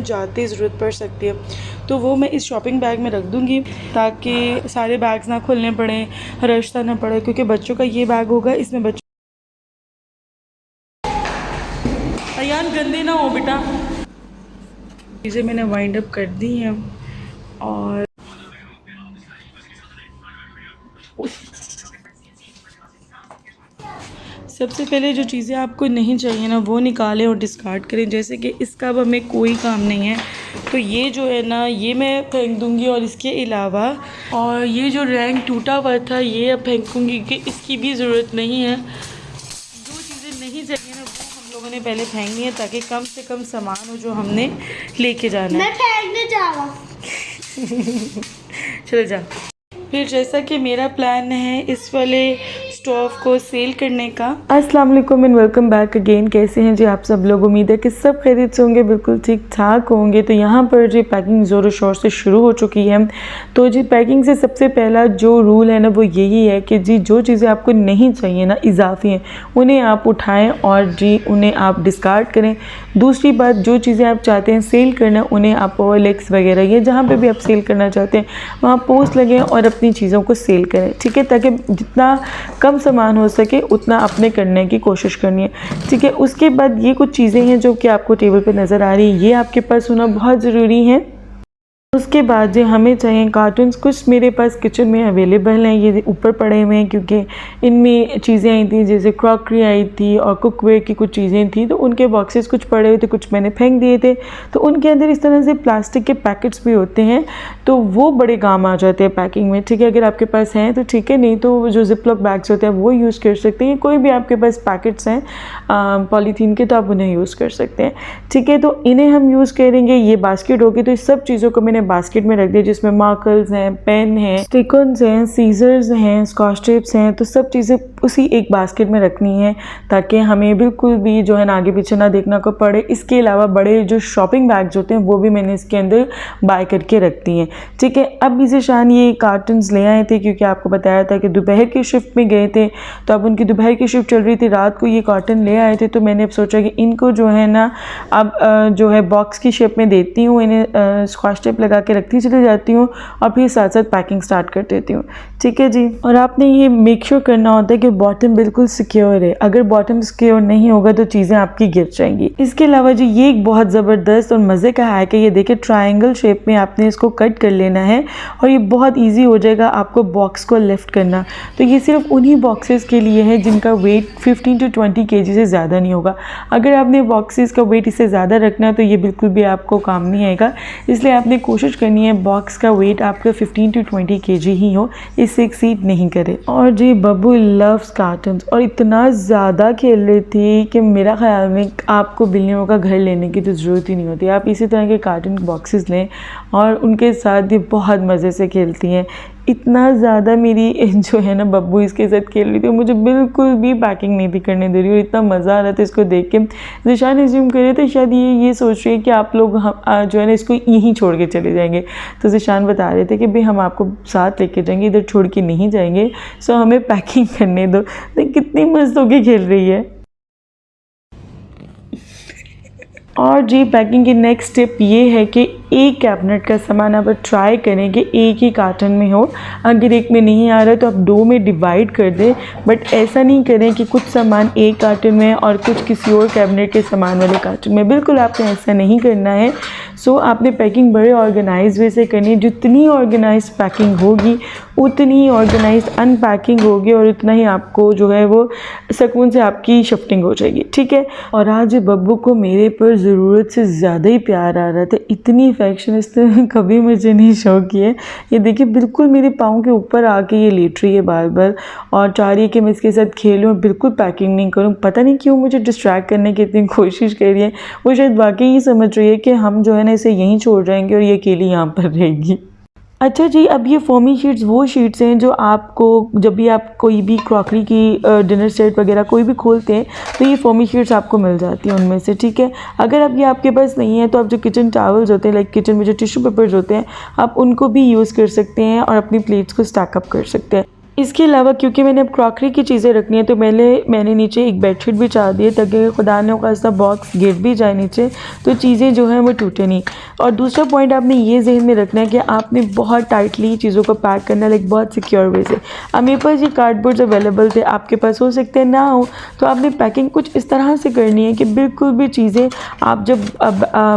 जाते ही ज़रूरत पड़ सकती है, तो वो मैं इस शॉपिंग बैग में रख दूँगी ताकि सारे बैग्स ना खोलने पड़ें, रश ना पड़े, क्योंकि बच्चों का ये बैग होगा, इसमें बच्चों अयान गंदे ना हो बेटा। चीज़ें मैंने वाइंड अप कर दी हैं और सबसे पहले जो चीज़ें आपको नहीं चाहिए ना वो निकालें और डिस्कार्ड करें। जैसे कि इसका अब हमें कोई काम नहीं है, तो ये जो है ना ये मैं फेंक दूँगी, और इसके अलावा और ये जो रैंक टूटा हुआ था ये अब फेंकूँगी कि इसकी भी ज़रूरत नहीं है। जो चीज़ें नहीं चाहिए ना वो हम लोगों ने पहले फेंकनी है ताकि कम से कम सामान हो जो हमने लेके जाना है। मैं फेंकने जा रहा हूँ। चल जा। फिर जैसा कि मेरा प्लान है इस वाले स्टोव को सेल करने का। अस्सलाम वालेकुम एंड वेलकम बैक अगेन। कैसे हैं जी आप सब लोग? उम्मीद है कि सब खैरियत से होंगे, बिल्कुल ठीक ठाक होंगे। तो यहाँ पर जी पैकिंग ज़ोरों शोर से शुरू हो चुकी है। तो जी पैकिंग से सबसे पहला जो रूल है ना वो यही है कि जी जो चीज़ें आपको नहीं चाहिए ना, इजाफी हैं, उन्हें आप उठाएँ और जी उन्हें आप डिस्कार्ड करें। दूसरी बात, जो चीज़ें आप चाहते हैं सेल करना उन्हें आप OLX वगैरह या जहाँ पर भी आप सेल करना चाहते हैं वहाँ पोस्ट लगें और अपनी चीज़ों को सेल करें, ठीक है, ताकि जितना कम सामान हो सके उतना अपने करने की कोशिश करनी है, ठीक है। उसके बाद ये कुछ चीज़ें हैं जो कि आपको टेबल पे नज़र आ रही है, ये आपके पास होना बहुत ज़रूरी है। उसके बाद जो हमें चाहिए कार्टून्स, कुछ मेरे पास किचन में अवेलेबल हैं, ये ऊपर पड़े हुए हैं क्योंकि इनमें चीज़ें आई थी, जैसे क्रॉकरी आई थी और कुकवेयर की कुछ चीज़ें थी, तो उनके बॉक्सेस कुछ पड़े हुए थे, कुछ मैंने फेंक दिए थे। तो उनके अंदर इस तरह से प्लास्टिक के पैकेट्स भी होते हैं, तो वो बड़े काम आ जाते हैं पैकिंग में, ठीक है। अगर आपके पास हैं तो ठीक है, नहीं तो जो जिपलॉक बैग्स होते हैं वो यूज़ कर सकते हैं। कोई भी आपके पास पैकेट्स हैं पॉलीथीन के तो आप उन्हें यूज़ कर सकते हैं, ठीक है। तो इन्हें हम यूज़ करेंगे। ये बास्केट होगी, तो इस सब चीज़ों को मैंने बास्केट में रख दिया जिसमें मार्कर्स हैं, पेन हैं, स्टिकर्स हैं, सीजर्स हैं, स्कॉच टेप्स हैं, तो सब चीज़ें उसी एक बास्केट में रखनी है ताकि हमें बिल्कुल भी जो है ना आगे पीछे ना देखना को पड़े। इसके अलावा बड़े जो शॉपिंग बैग्स होते हैं वो भी मैंने इसके अंदर बाय करके रख दी हैं, ठीक है। अब ज़ीशान ये कार्टन्स ले आए थे क्योंकि आपको बताया था कि दोपहर की शिफ्ट में गए थे, तो अब उनकी दोपहर की शिफ्ट चल रही थी, रात को ये कार्टन ले आए थे। तो मैंने अब सोचा कि इनको जो है ना अब जो है बॉक्स की शेप में देती हूँ, इन्हें स्कॉच टेप लगा के रखती चली जाती हूँ और फिर साथ साथ पैकिंग स्टार्ट कर देती हूँ, ठीक है जी। और आपने ये मेक श्योर करना होता है कि बॉटम बिल्कुल सिक्योर है। अगर बॉटम सिक्योर नहीं होगा तो चीज़ें आपकी गिर जाएंगी। इसके अलावा जी ये एक बहुत ज़बरदस्त और मज़े का हैक है। ये देखिए ट्रायंगल शेप में आपने इसको कट कर लेना है और ये बहुत ईजी हो जाएगा आपको बॉक्स को लिफ्ट करना। तो ये सिर्फ उन्हीं बॉक्सेस के लिए है जिनका वेट 15 to 20 kg से ज़्यादा नहीं होगा। अगर आपने बॉक्सेस का वेट इससे ज़्यादा रखना है तो ये बिल्कुल भी आपको काम नहीं आएगा, इसलिए आपने कोशिश करनी है बॉक्स का वेट आपका 15 to 20 kg ही हो, इससे एक्सीड नहीं करे। और जी बब्बू लव्स कार्टन्स और इतना ज़्यादा खेल रही थी कि मेरा ख्याल में आपको बिल्लियों का घर लेने की तो ज़रूरत ही नहीं होती। आप इसी तरह के कार्टन बॉक्सेस लें और उनके साथ ये बहुत मज़े से खेलती हैं। इतना ज़्यादा मेरी जो है ना बब्बू इसके साथ खेल रही थी, मुझे बिल्कुल भी पैकिंग नहीं थी करने दे रही और इतना मज़ा आ रहा था इसको देख के। ज़ीशान एज्यूम कर रहे थे शायद ये सोच रही है कि आप लोग हम जो है ना इसको यहीं छोड़ के चले जाएंगे। तो ज़ीशान बता रहे थे कि भाई हम आपको साथ लेके जाएंगे, इधर छोड़ के नहीं जाएंगे, सो हमें पैकिंग करने दो। तो कितनी मस्त होके खेल रही है। और जी पैकिंग की नेक्स्ट स्टेप ये है कि एक कैबिनेट का सामान आप ट्राई करें कि एक ही कार्टन में हो। अगर एक में नहीं आ रहा है तो आप दो में डिवाइड कर दें, बट ऐसा नहीं करें कि कुछ सामान एक कार्टन में और कुछ किसी और कैबिनेट के सामान वाले कार्टन में। बिल्कुल आपने ऐसा नहीं करना है। सो आपने पैकिंग बड़े ऑर्गेनाइज वे से करनी है। जितनी ऑर्गेनाइज पैकिंग होगी उतनी ही ऑर्गेनाइज अनपैकिंग होगी और उतना ही आपको जो है वो सुकून से आपकी शिफ्टिंग हो जाएगी, ठीक है। और आज बब्बू को मेरे पर ज़रूरत से ज़्यादा ही प्यार आ रहा था। इतनी अफेक्शन इसने कभी मुझे नहीं शो की है। ये देखिए बिल्कुल मेरे पाँव के ऊपर आके ये लेट रही है बार बार और चाह रही है कि मैं इसके साथ खेलूँ और बिल्कुल पैकिंग नहीं करूँ। पता नहीं क्यों मुझे डिस्ट्रैक्ट करने की इतनी कोशिश कर रही है। वो शायद वाकई ये समझ रही है कि हम जो है ना इसे यहीं छोड़ जाएंगे और ये अकेली यहाँ पर रहेगी। अच्छा जी, अब ये फोमी शीट्स वो शीट्स हैं जो आपको जब भी आप कोई भी क्रॉकरी की डिनर सेट वगैरह कोई भी खोलते हैं तो ये फोमी शीट्स आपको मिल जाती हैं उनमें से, ठीक है। अगर अब ये आपके पास नहीं है तो आप जो किचन टॉवल्स होते हैं, लाइक किचन में जो टिश्यू पेपर्स होते हैं, आप उनको भी यूज़ कर सकते हैं और अपनी प्लेट्स को स्टैक अप कर सकते हैं। इसके अलावा क्योंकि मैंने अब क्रॉकरी की चीज़ें रखनी है तो मैंने नीचे एक बेडशीट बिछा दी है ताकि खुदा ने खासा बॉक्स गिर भी जाए नीचे तो चीज़ें जो हैं वो टूटे नहीं। और दूसरा पॉइंट आपने ये जहन में रखना है कि आपने बहुत टाइटली चीज़ों को पैक करना है, लाइक बहुत सिक्योर वे से। अब मेरे पास ये कार्डबोर्ड्स अवेलेबल थे, आपके पास हो सकते हैं ना हो, तो आपने पैकिंग कुछ इस तरह से करनी है कि बिल्कुल भी चीज़ें आप जब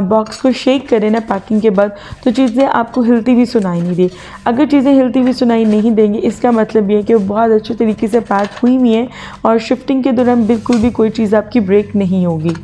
बॉक्स को शेक करें ना पैकिंग के बाद तो चीज़ें आपको हिलती हुई सुनाई नहीं दी। अगर चीज़ें हिलती हुई सुनाई नहीं देंगी इसका मतलब ये है कि वो बहुत अच्छे तरीके से पैक हुई हुई है और शिफ्टिंग के दौरान बिल्कुल भी कोई चीज़ आपकी ब्रेक नहीं होगी।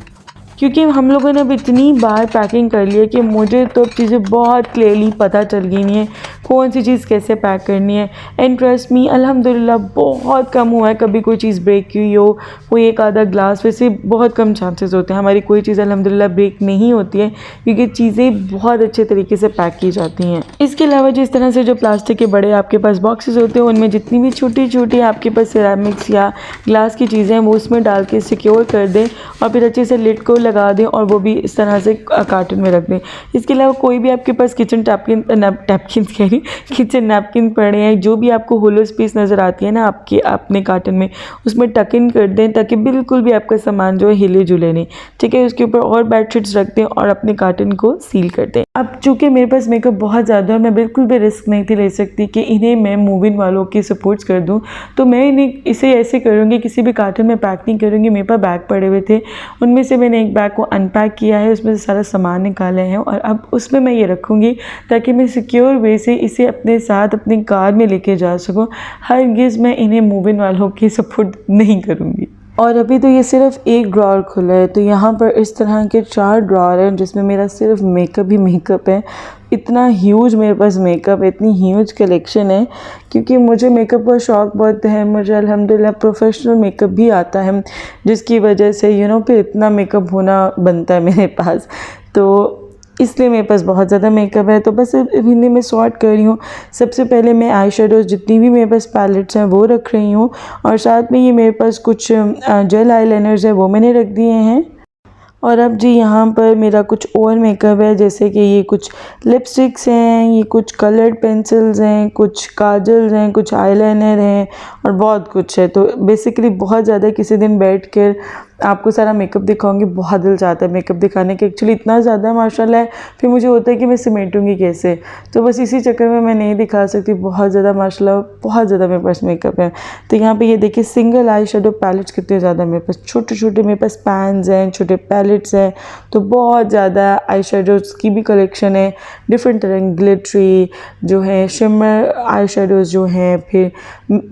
क्योंकि हम लोगों ने अब इतनी बार पैकिंग कर ली है कि मुझे तो अब चीज़ें बहुत क्लियरली पता चल गई हैं कौन सी चीज़ कैसे पैक करनी है। एंड ट्रस्ट मी अल्हम्दुलिल्लाह बहुत कम हुआ है कभी कोई चीज़ ब्रेक हुई हो, कोई एक आधा ग्लास, वैसे बहुत कम चांसेस होते हैं। हमारी कोई चीज़ अल्हम्दुलिल्लाह ब्रेक नहीं होती है क्योंकि चीज़ें बहुत अच्छे तरीके से पैक की जाती हैं। इसके अलावा जिस तरह से जो प्लास्टिक के बड़े आपके पास बॉक्सेस होते हैं उनमें जितनी भी छोटी छोटी आपके पास सिरेमिक्स या ग्लास की चीज़ें हैं वो उसमें डाल के सिक्योर कर दें और फिर अच्छे से लिड को लगा दें और वो भी इस तरह से कार्टन में रख दें। इसके अलावा कोई भी आपके पास किचन किचन नैपकिन पड़े हैं, जो भी आपको होलो स्पेस नज़र आती है ना आपके अपने कार्टन में, उसमें टक इन कर दें ताकि बिल्कुल भी आपका सामान जो है हिले जुले नहीं। ठीक है, उसके ऊपर और बेडशीट्स रख दें और अपने कार्टन को सील कर दें। अब चूँकि मेरे पास मेकअप बहुत ज़्यादा है, मैं बिल्कुल भी रिस्क नहीं थी ले सकती कि इन्हें मैं मूव इन वालों की सपोर्ट्स कर दूँ, तो मैं इसे ऐसे करूँगी, किसी भी कार्टन में पैक नहीं करूँगी। मेरे पास बैग पड़े हुए थे, उनमें से मैंने एक बैग को अनपैक किया है, उसमें से सारा सामान निकाले हैं और अब उसमें मैं ये रखूँगी ताकि मैं सिक्योर वे से इसे अपने साथ अपनी कार में लेके जा सकूँ। हरगिज़ मैं इन्हें मूव इन वालों की सपोर्ट नहीं करूँगी। और अभी तो ये सिर्फ एक ड्रॉअर खुला है, तो यहाँ पर इस तरह के 4 ड्रॉअर हैं जिसमें मेरा सिर्फ मेकअप ही मेकअप है। इतना ह्यूज मेरे पास मेकअप है, इतनी ह्यूज कलेक्शन है क्योंकि मुझे मेकअप का शौक़ बहुत है। मुझे अल्हम्दुलिल्लाह प्रोफेशनल मेकअप भी आता है जिसकी वजह से फिर इतना मेकअप होना बनता है मेरे पास, तो इसलिए मेरे पास बहुत ज़्यादा मेकअप है। तो बस इन्हें मैं सॉर्ट कर रही हूँ। सबसे पहले मैं आई शेडोज़ जितनी भी मेरे पास पैलेट्स हैं वो रख रही हूँ और साथ में ये मेरे पास कुछ जेल आईलाइनर्स है वो मैंने रख दिए हैं। और अब जी यहाँ पर मेरा कुछ और मेकअप है, जैसे कि ये कुछ लिपस्टिक्स हैं, ये कुछ कलर्ड पेंसिल्स हैं, कुछ काजल्स हैं, कुछ आईलाइनर हैं और बहुत कुछ है। तो बेसिकली बहुत ज़्यादा किसी दिन बैठ कर आपको सारा मेकअप दिखाऊंगी। बहुत दिल चाहता है मेकअप दिखाने के, एक्चुअली इतना ज़्यादा माशाल्लाह है, फिर मुझे होता है कि मैं समेटूंगी कैसे, तो बस इसी चक्कर में मैं नहीं दिखा सकती। बहुत ज़्यादा माशाल्लाह बहुत ज़्यादा मेरे पास मेकअप है। तो यहाँ पे ये देखिए सिंगल आई शेडो पैलेट्स कितने ज़्यादा मेरे पास, छोटे छोटे मेरे पास पैन्स हैं, छोटे पैलेट्स हैं, तो बहुत ज़्यादा आई शेडोज़ की भी कलेक्शन है। डिफरेंट तरह ग्लिटरी जो है, शिमर आई शेडोज़ जो हैं, फिर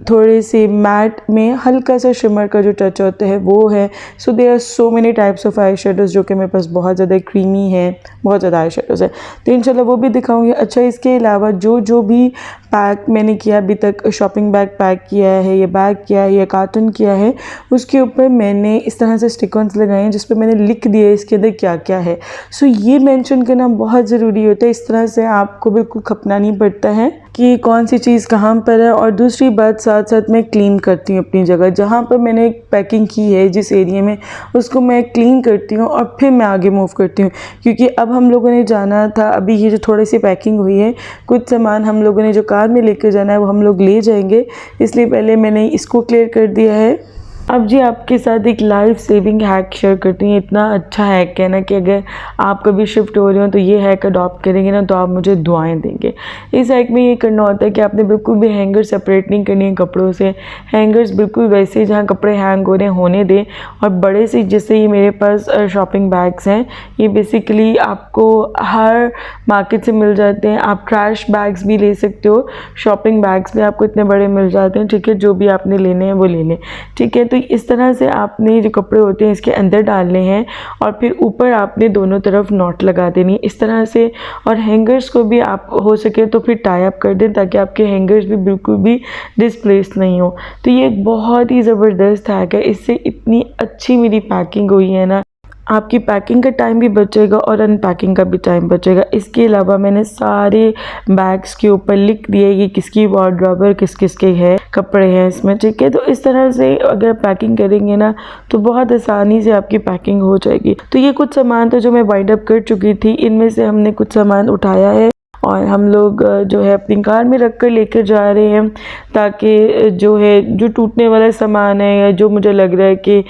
थोड़े से मैट में हल्का सा शिमर का जो टच होता है वो है। So there are so many types of eye shadows जो कि मेरे पास बहुत ज़्यादा क्रीमी है, बहुत ज़्यादा आई शेडोज़ है, तो इंशाल्लाह वो भी दिखाऊंगी। अच्छा, इसके अलावा जो भी पैक मैंने किया अभी तक, शॉपिंग बैग पैक किया है, ये बैग किया है, ये कार्टन किया है, उसके ऊपर मैंने इस तरह से स्टिकर्स लगाए हैं जिस पर मैंने लिख दिया है इसके अंदर क्या क्या है। सो ये मेंशन करना बहुत ज़रूरी होता है, इस तरह से आपको बिल्कुल खपना नहीं पड़ता है कि कौन सी चीज़ कहाँ पर है। और दूसरी बात, साथ साथ मैं क्लीन करती हूँ अपनी जगह, जहाँ पर मैंने पैकिंग की है जिस एरिया में, उसको मैं क्लीन करती हूँ और फिर मैं आगे मूव करती हूँ। क्योंकि अब हम लोगों ने जाना था, अभी ये जो थोड़ी सी पैकिंग हुई है, कुछ सामान हम लोगों ने जो कार में लेकर जाना है वो हम लोग ले जाएंगे, इसलिए पहले मैंने इसको क्लियर कर दिया है। अब जी आपके साथ एक लाइफ सेविंग हैक शेयर करती हैं। इतना अच्छा हैक है ना कि अगर आप कभी शिफ्ट हो रहे हो तो ये हैक अडॉप्ट करेंगे ना तो आप मुझे दुआएं देंगे। इस हैक में ये करना होता है कि आपने बिल्कुल भी हैंगर सेपरेट नहीं करनी है कपड़ों से। हैंगर्स बिल्कुल वैसे ही जहाँ कपड़े हैंग हो रहे हैं होने दें। और बड़े से, जैसे ये मेरे पास शॉपिंग बैग्स हैं, ये बेसिकली आपको हर मार्केट से मिल जाते हैं। आप ट्रैश बैग्स भी ले सकते हो, शॉपिंग बैग्स भी आपको इतने बड़े मिल जाते हैं। ठीक है, जो भी आपने लेने हैं वो ले लें। ठीक है, तो इस तरह से आपने जो कपड़े होते हैं इसके अंदर डालने हैं और फिर ऊपर आपने दोनों तरफ नॉट लगा देनी है इस तरह से। और हैंगर्स को भी आप हो सके तो फिर टाई अप कर दें ताकि आपके हैंगर्स भी बिल्कुल भी डिस्प्लेस नहीं हो। तो ये एक बहुत ही ज़बरदस्त हैक है, इससे इतनी अच्छी मेरी पैकिंग हुई है ना, आपकी पैकिंग का टाइम भी बचेगा और अनपैकिंग का भी टाइम बचेगा। इसके अलावा मैंने सारे बैग्स के ऊपर लिख दिए कि किसकी वार्डरोब है, किस किस के है कपड़े हैं इसमें। ठीक है, तो इस तरह से अगर पैकिंग करेंगे ना तो बहुत आसानी से आपकी पैकिंग हो जाएगी। तो ये कुछ सामान था जो मैं वाइंड अप कर चुकी थी, इनमें से हमने कुछ सामान उठाया है और हम लोग जो है अपनी कार में रख कर लेकर जा रहे हैं, ताकि जो है जो टूटने वाला सामान है या जो मुझे लग रहा है कि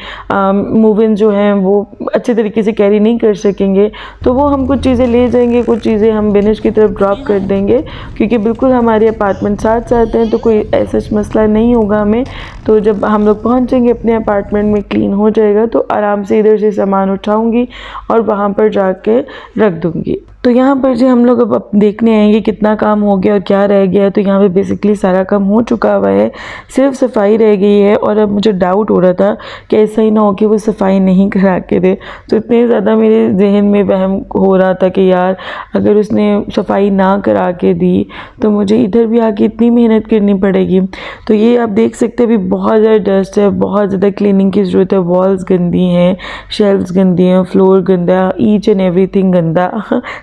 मूव इन जो हैं वो अच्छे तरीके से कैरी नहीं कर सकेंगे, तो वो हम कुछ चीज़ें ले जाएंगे, कुछ चीज़ें हम बिनिश की तरफ ड्रॉप कर देंगे, क्योंकि बिल्कुल हमारे अपार्टमेंट साथ साथ हैं, तो कोई ऐसा मसला नहीं होगा हमें। तो जब हम लोग पहुंचेंगे अपने अपार्टमेंट में, क्लीन हो जाएगा, तो आराम से इधर से सामान उठाऊंगी और वहाँ पर जाके रख दूंगी। तो यहाँ पर जी हम लोग अब देखने आएंगे कितना काम हो गया और क्या रह गया है। तो यहाँ पे बेसिकली सारा काम हो चुका हुआ है, सिर्फ सफाई रह गई है। और अब मुझे डाउट हो रहा था कि ऐसा ही ना हो कि वो सफाई नहीं करा के दे, तो इतने ज़्यादा मेरे जहन में वहम हो रहा था कि यार अगर उसने सफाई ना करा के दी तो मुझे इधर भी आके इतनी मेहनत करनी पड़ेगी। तो ये आप देख सकते हैं अभी बहुत ज़्यादा डस्ट है, बहुत ज़्यादा क्लीनिंग की ज़रूरत है। वॉल्स गंदी हैं, शेल्व्स गंदी हैं, फ्लोर गंदा, ईच एंड एवरीथिंग गंदा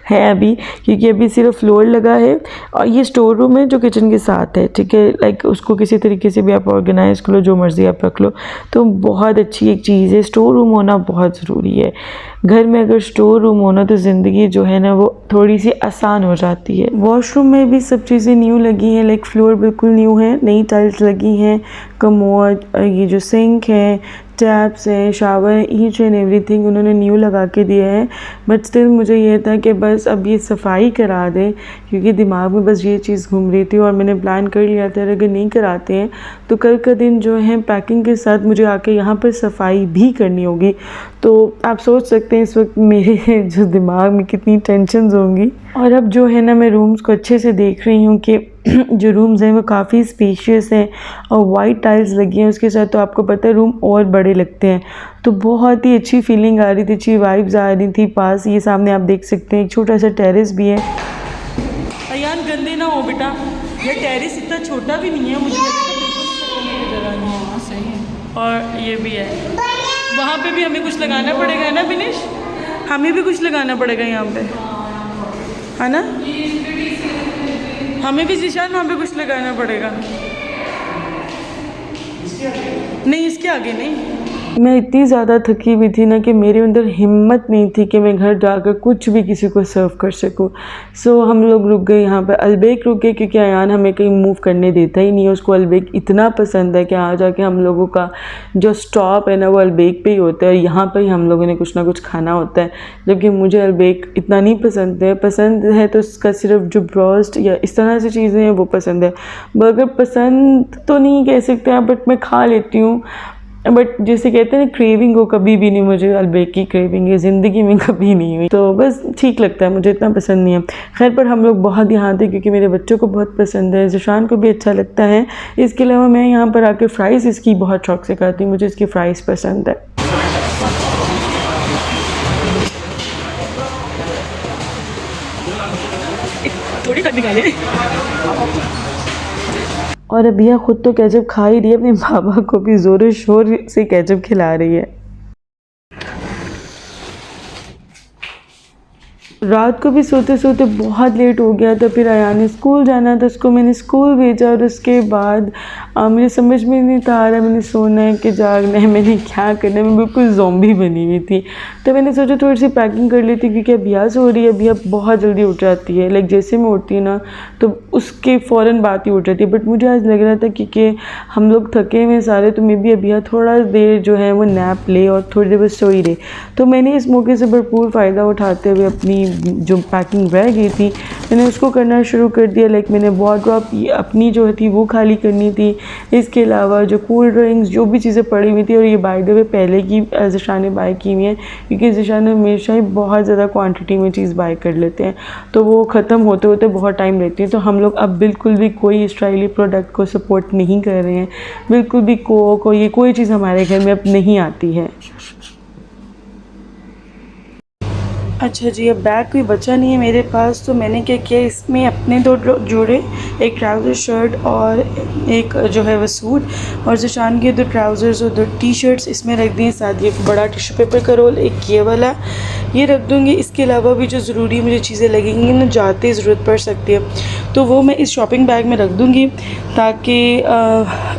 है अभी, क्योंकि अभी सिर्फ फ्लोर लगा है। और ये स्टोर रूम है जो किचन के साथ है, ठीक है। लाइक उसको किसी तरीके से भी आप ऑर्गेनाइज कर लो, जो मर्ज़ी आप रख लो, तो बहुत अच्छी एक चीज़ है। स्टोर रूम होना बहुत ज़रूरी है घर में। अगर स्टोर रूम होना तो ज़िंदगी जो है ना वो थोड़ी सी आसान हो जाती है। वॉशरूम में भी सब चीज़ें न्यू लगी हैं, लाइक फ्लोर बिल्कुल न्यू है, नई टाइल्स लगी हैं, कमोड, ये जो सिंक है, टैप्स हैं, शावर, ईच एंड एवरीथिंग उन्होंने न्यू लगा के दिया है। बट स्टिल मुझे ये था कि बस अब ये सफाई करा दें, क्योंकि दिमाग में बस ये चीज़ घूम रही थी और मैंने प्लान कर लिया था अगर नहीं कराते हैं तो कल का दिन जो है पैकिंग के साथ मुझे आके यहाँ पर सफाई भी करनी होगी। तो आप सोच सकते हैं इस वक्त मेरे जो दिमाग में कितनी टेंशन्स होंगी। और अब जो है ना मैं रूम्स को अच्छे से देख रही हूँ कि जो रूम्स हैं वो काफ़ी स्पेशियस हैं और वाइट टाइल्स लगी हैं उसके साथ, तो आपको पता है रूम और बड़े लगते हैं। तो बहुत ही अच्छी फीलिंग आ रही थी, अच्छी वाइब्स आ रही थी। पास ये सामने आप देख सकते हैं एक छोटा सा टेरेस भी है। अयान गंदे ना हो बेटा, ये टेरेस इतना छोटा भी नहीं है, मुझे जगह नहीं है। सही है। और ये भी है, वहाँ पे भी हमें कुछ लगाना पड़ेगा ना बिनिश, हमें भी कुछ लगाना पड़ेगा यहाँ पे, है ना। हमें भी जिशान वहाँ पे कुछ लगाना पड़ेगा। नहीं इसके आगे नहीं। मैं इतनी ज़्यादा थकी हुई थी ना कि मेरे अंदर हिम्मत नहीं थी कि मैं घर जाकर कुछ भी किसी को सर्व कर सकूं। सो हम लोग रुक गए यहाँ पर, अलबेक रुक गए, क्योंकि अयान हमें कहीं मूव करने देता ही नहीं है। उसको अलबेक इतना पसंद है कि आ जाके हम लोगों का जो स्टॉप है ना वो अलबेक पे ही होता है, और यहाँ पर ही हम लोगों ने कुछ ना कुछ खाना होता है। जबकि मुझे अलबेक इतना नहीं पसंद है तो उसका सिर्फ जो ब्रोस्ट या इस तरह से चीज़ें हैं वो पसंद है। बर्गर पसंद तो नहीं कह सकते हैं, बट मैं खा लेती हूँ। बट जैसे कहते हैं ना क्रेविंग हो, कभी भी नहीं मुझे अलबेक की क्रेविंग है, ज़िंदगी में कभी नहीं हुई। तो बस ठीक लगता है, मुझे इतना पसंद नहीं है। खैर पर हम लोग बहुत यहाँ थे क्योंकि मेरे बच्चों को बहुत पसंद है, जिशान को भी अच्छा लगता है। इसके अलावा मैं यहाँ पर आके फ़्राइज़ इसकी बहुत शौक से खाती हूँ, मुझे इसकी फ़्राइज़ पसंद है। थोड़ी कट निकाले। और अभिया खुद तो केचप खा ही रही है, अपने बाबा को भी ज़ोर शोर से केचप खिला रही है। रात को भी सोते सोते बहुत लेट हो गया था। फिर अयान ने स्कूल जाना था, उसको मैंने स्कूल भेजा और उसके बाद मुझे समझ में नहीं था आ रहा मैंने सोना है कि जागना है, मैंने क्या करना है। मैं बिल्कुल ज़ॉम्बी बनी हुई थी। तो मैंने सोचा थोड़ी सी पैकिंग कर लेती, क्योंकि अभिया सो रही है, अभिया बहुत जल्दी उठ जाती है। लाइक जैसे मैं उठती हूँ ना तो उसके फ़ौरन बात ही उठ जाती है। बट मुझे आज लग रहा था क्योंकि हम लोग थके हुए सारे, तो मैं भी अभिया थोड़ा देर जो है वो नैप ले और थोड़ी देर बस सोई रहे। तो मैंने इस मौके से भरपूर फ़ायदा उठाते हुए अपनी जो पैकिंग रह गई थी मैंने उसको करना शुरू कर दिया। लाइक मैंने वार्डरोब अपनी जो थी वो खाली करनी थी। इसके अलावा जो कूल ड्रिंक्स जो भी चीज़ें पड़ी हुई थी, और ये बाय द वे पहले की ज़िशान ने बाय की हुई हैं, क्योंकि ज़िशान हमेशा ही बहुत ज़्यादा क्वांटिटी में चीज़ बाय कर लेते हैं, तो वो ख़त्म होते होते बहुत टाइम लेती है। तो हम लोग अब बिल्कुल भी कोई इसराइली प्रोडक्ट को सपोर्ट नहीं कर रहे हैं, बिल्कुल भी कोक और ये कोई चीज़ हमारे घर में अब नहीं आती है। अच्छा जी, अब बैग कोई बचा नहीं है मेरे पास, तो मैंने क्या किया, इसमें अपने 2 जोड़े, एक ट्राउज़र शर्ट और एक जो है वो सूट, और ज़िशान के 2 ट्राउज़र्स और 2 टी-शर्ट्स इसमें रख दिए। साथ एक बड़ा टिश्यू पेपर का रोल, एक ये वाला, ये रख दूँगी। इसके अलावा भी जो ज़रूरी मुझे चीज़ें लगेंगी ना, जाते ज़रूरत पड़ सकती है, तो वो मैं इस शॉपिंग बैग में रख दूँगी, ताकि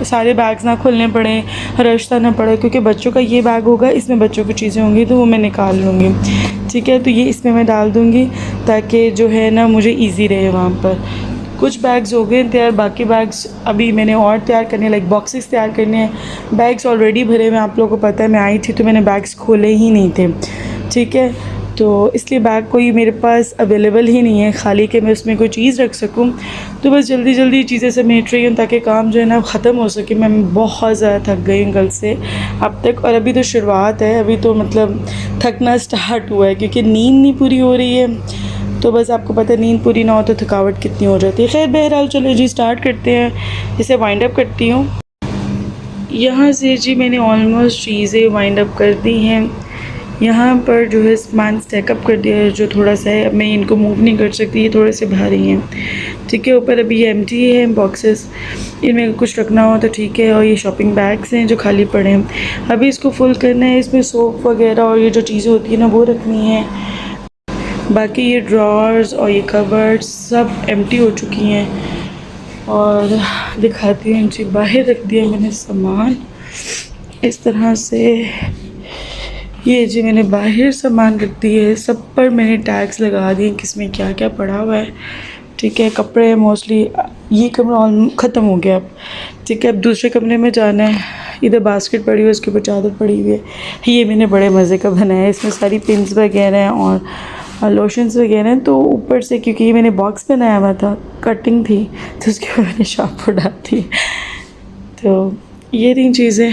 सारे बैग्स ना खोलने पड़े, रश ना पड़े, क्योंकि बच्चों का ये बैग होगा, इसमें बच्चों की चीज़ें होंगी तो वो मैं निकाल लूँगी। ठीक है, तो तो ये इसमें मैं डाल दूँगी ताकि जो है ना मुझे ईज़ी रहे वहाँ पर। कुछ बैग्स हो गए तैयार, बाकी बैग्स अभी मैंने और तैयार करने, लाइक बॉक्सेस तैयार करने हैं। बैग्स ऑलरेडी भरे हुए, आप लोगों को पता है मैं आई थी तो मैंने बैग्स खोले ही नहीं थे, ठीक है। तो इसलिए बैग कोई मेरे पास अवेलेबल ही नहीं है खाली कि मैं उसमें कोई चीज़ रख सकूं। तो बस जल्दी जल्दी चीज़ें समेट रही हूँ ताकि काम जो है ना ख़त्म हो सके। मैं बहुत ज़्यादा थक गई हूँ कल से अब तक, और अभी तो शुरुआत है, अभी तो मतलब थकना स्टार्ट हुआ है क्योंकि नींद नहीं पूरी हो रही है। तो बस आपको पता है नींद पूरी ना हो तो थकावट कितनी हो जाती है। खैर बहरहाल चलो जी स्टार्ट करते हैं, इसे वाइंड अप करती हूँ। यहाँ से जी मैंने ऑलमोस्ट चीज़ें वाइंड अप कर दी हैं। यहाँ पर जो है सामान स्टैकअप कर दिया है, जो थोड़ा सा है, अब मैं इनको मूव नहीं कर सकती, ये थोड़े से भारी हैं, ठीक है। ऊपर अभी ये एम्प्टी है बॉक्सेस, इनमें कुछ रखना हो तो ठीक है। और ये शॉपिंग बैग्स हैं जो खाली पड़े हैं, अभी इसको फुल करना है। इसमें सोप वगैरह और ये जो चीज़ें होती है ना वो रखनी है। बाकी ये ड्रॉर्स और ये कवर्ड्स सब एम्प्टी हो चुकी हैं। और दिखाती हूँ जी, बाहर रख दिया मैंने सामान इस तरह से। ये जी मैंने बाहर सामान रख दिए है, सब पर मैंने टैग्स लगा दिए किसमें क्या क्या पड़ा हुआ है, ठीक है। कपड़े मोस्टली, ये कमरा ख़त्म हो गया अब, ठीक है। अब दूसरे कमरे में जाना है। इधर बास्केट पड़ी हुई है, उसके ऊपर चादर पड़ी हुई है। ये मैंने बड़े मज़े का बनाया है, इसमें सारी पिन्स वगैरह हैं और लोशंस वगैरह हैं। तो ऊपर से क्योंकि ये मैंने बॉक्स बनाया हुआ था, कटिंग थी, तो उसके ऊपर मैंने शॉप उड़ा दी। तो ये 3 चीज़ें